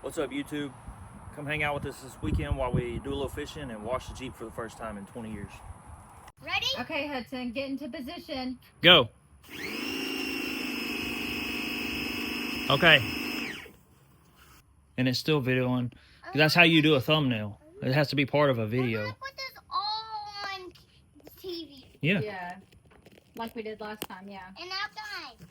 What's up, YouTube? Come hang out with us this weekend while we do a little fishing and wash the Jeep for the first time in 20 years. Ready? Okay, Hudson, get into position. Go. Okay. And it's still videoing. That's how you do a thumbnail. It has to be part of a video. We're gonna put this all on TV. Yeah. Yeah, like we did last time, yeah. And outside.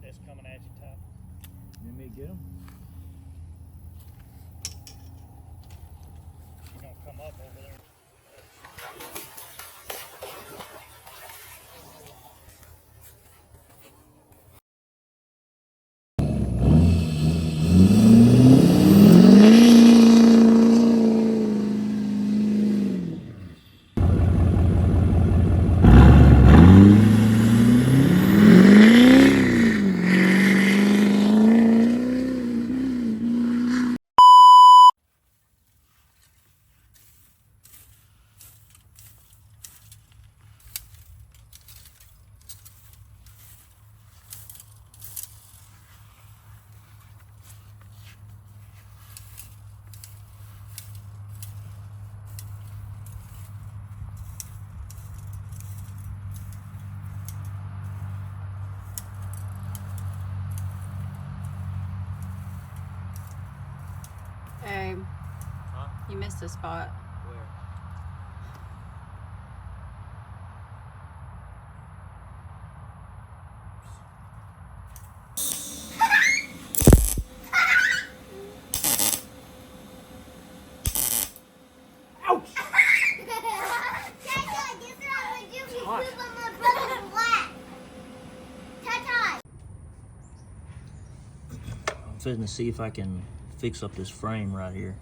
That's coming at you, Ty. You need me to get him? He's gonna come up over there. Hey, Huh? you missed a spot. Where? Ouch! Tata, this is what I'm gonna do if you hot. poop on my brother's lap. Tata. I'm fitting to see if I can fix up this frame right here.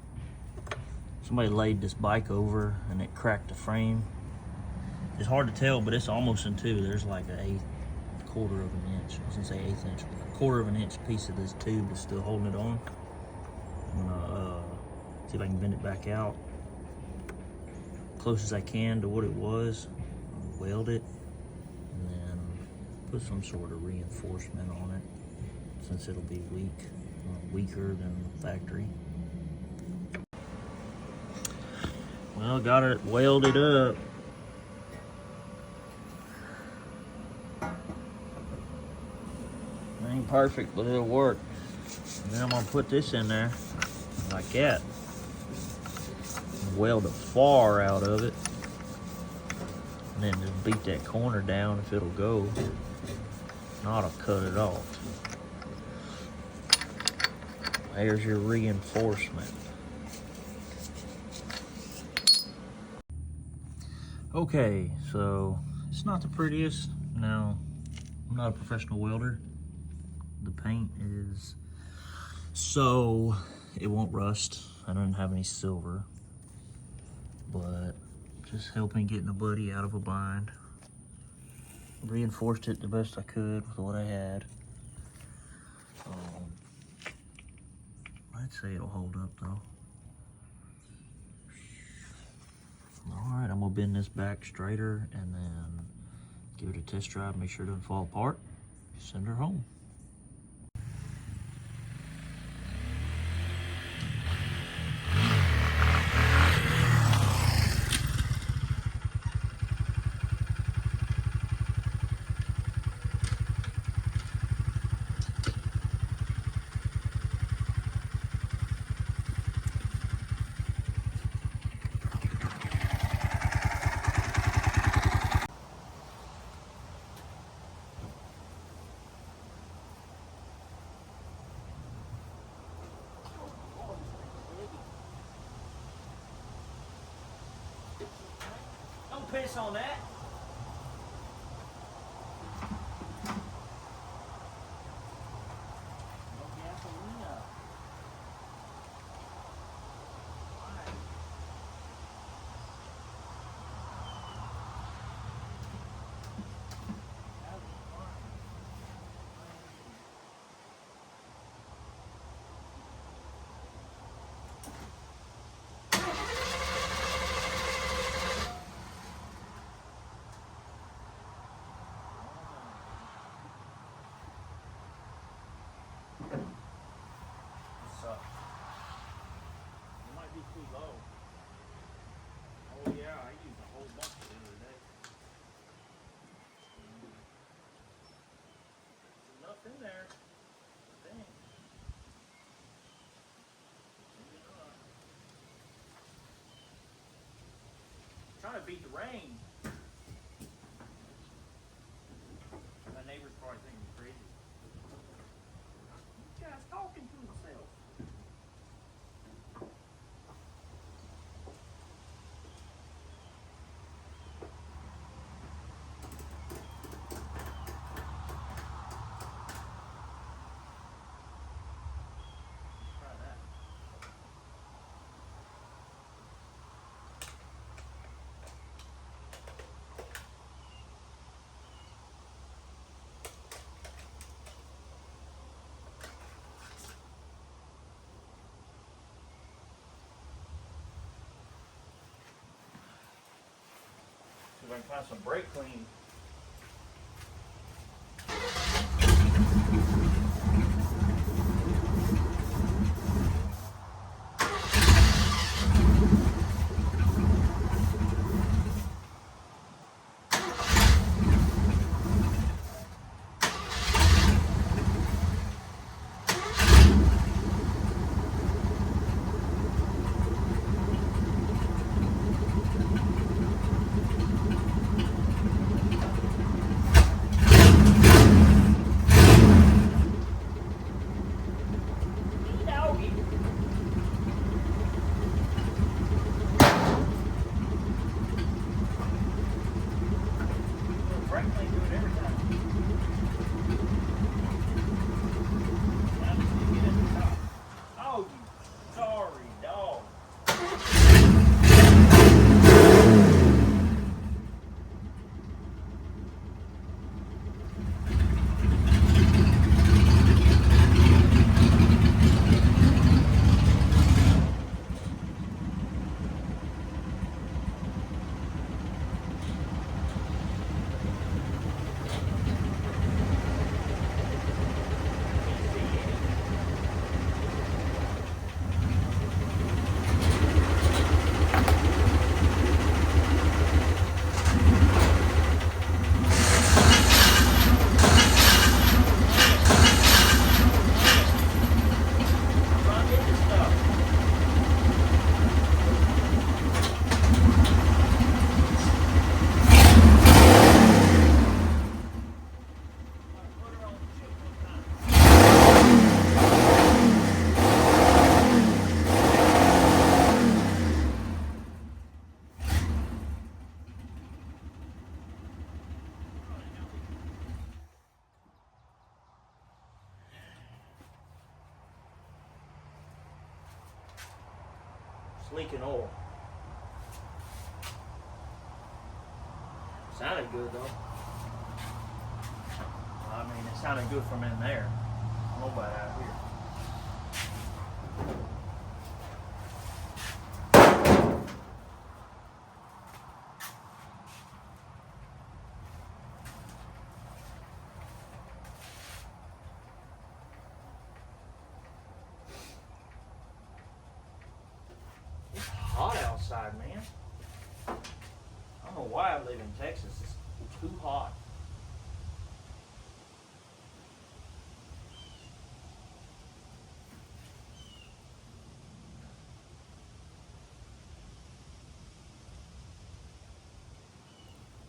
So Somebody laid this bike over and it cracked the frame. It's hard to tell, but it's almost in two. There's like a quarter of an inch. I was gonna say eighth inch, but a quarter of an inch piece of this tube is still holding it on. I'm gonna see if I can bend it back out close as I can to what it was, weld it, and then put some sort of reinforcement on it since it'll be weaker than the factory. Well, got it welded up. It ain't perfect, but it'll work. And then I'm gonna put this in there like that. Weld a far out of it. And then just beat that corner down if it'll go. Not, I'll cut it off. There's your reinforcement. Okay, so it's not the prettiest. Now, I'm not a professional welder. The paint is so it won't rust. I don't have any silver, but just helping getting a buddy out of a bind. Reinforced it the best I could with what I had. I'd say it'll hold up though. Alright, I'm gonna bend this back straighter and then give it a test drive, make sure it doesn't fall apart. Send her home. Don't piss on that. No gasolina. It might be too low. Oh yeah, I used a whole bunch the other day. There's enough in there. Dang. Maybe not. Trying to beat the rain. My neighbors probably think I'm crazy. This guy's talking to himself. Try that. See if I can find some brake clean. leaking oil. Sounded good though. I mean, it sounded good from in there. I don't know about out here. It's hot outside, man. I don't know why I live in Texas. It's too hot.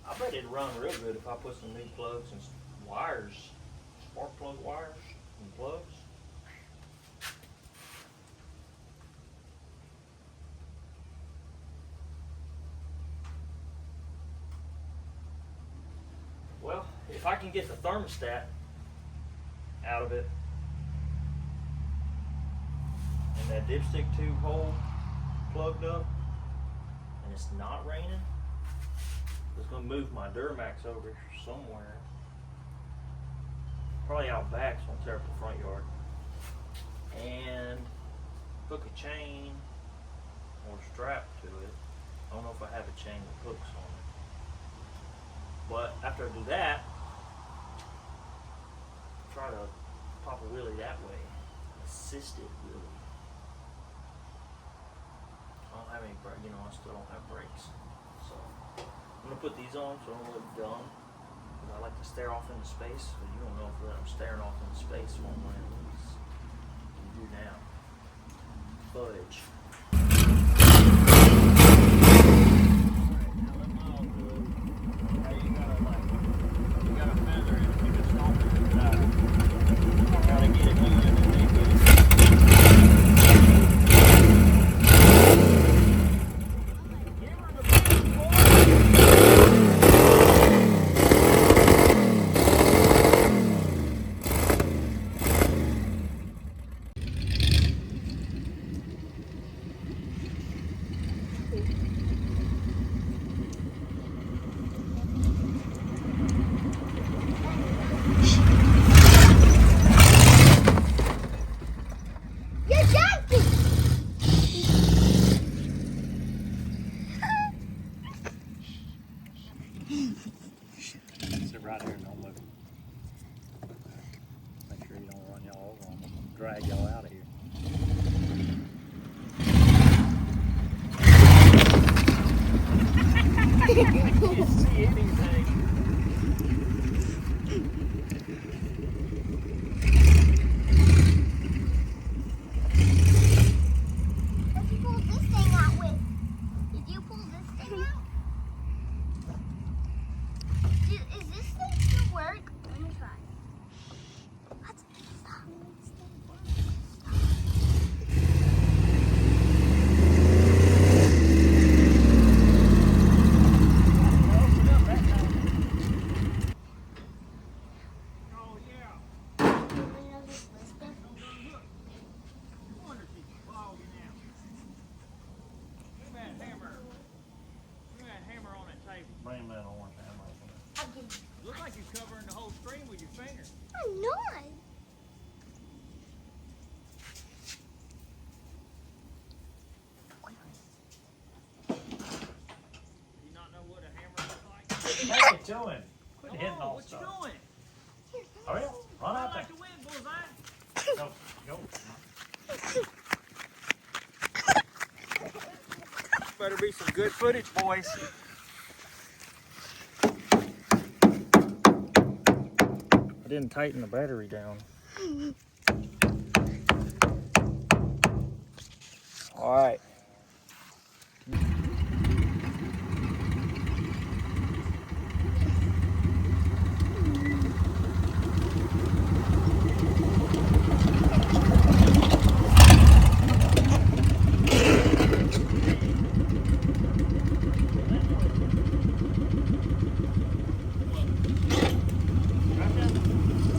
I bet it'd run real good if I put some new plugs and wires, spark plug wires and plugs. Well, if I can get the thermostat out of it and that dipstick tube hole plugged up and it's not raining, I was going to move my Duramax over somewhere. Probably out back, so I'll tear up the front yard. And hook a chain or strap to it. I don't know if I have a chain with hooks on it. But after I do that, try to pop a wheelie that way. Assisted wheelie. I don't have any brakes, you know, I still don't have brakes. So I'm gonna put these on so I don't look dumb. Because I like to stare off into space, but you don't know if I'm staring off into space one way or another. You do now. Fudge. Sit right here and don't move. Make sure you don't run y'all over. I'm gonna drag y'all out of here. I can't see anything. What you pulled this thing out with? Did you pull this thing out? Is this thing still work? Let me try. What? Stop. This thing works. Oh yeah. Bring that orange hammer. Looks like you're covering the whole screen with your finger. I'm not. Do you not know what a hammer looks like? Hey, it's doing. Quit Come hitting on, all what stuff. you doing? Hurry up. Run I out there. like to win, Bullseye. Go. Go. Better be some good footage, boys. I didn't tighten the battery down. All right.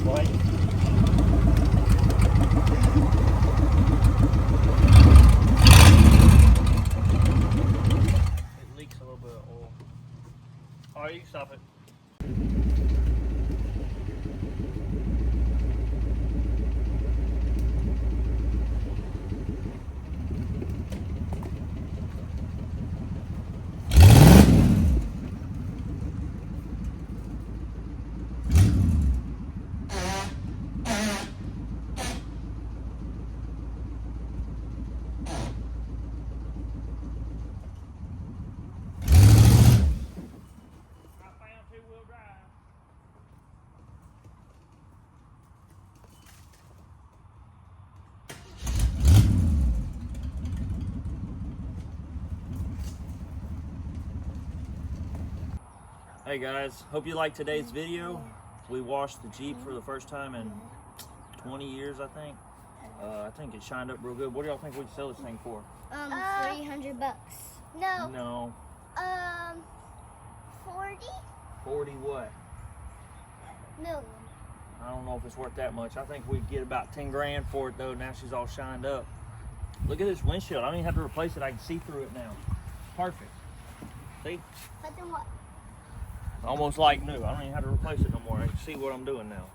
Boy. Hey guys, hope you liked today's video. We washed the Jeep for the first time in 20 years, I think. I think it shined up real good. What do y'all think we can sell this thing for? $300. No. No. 40 40 what? million. I don't know if it's worth that much. I think we'd get about 10 grand for it though. Now she's all shined up. Look at this windshield. I don't even have to replace it. I can see through it now. Perfect. See? But then what? Almost like new. I don't even have to replace it no more. I can see what I'm doing now.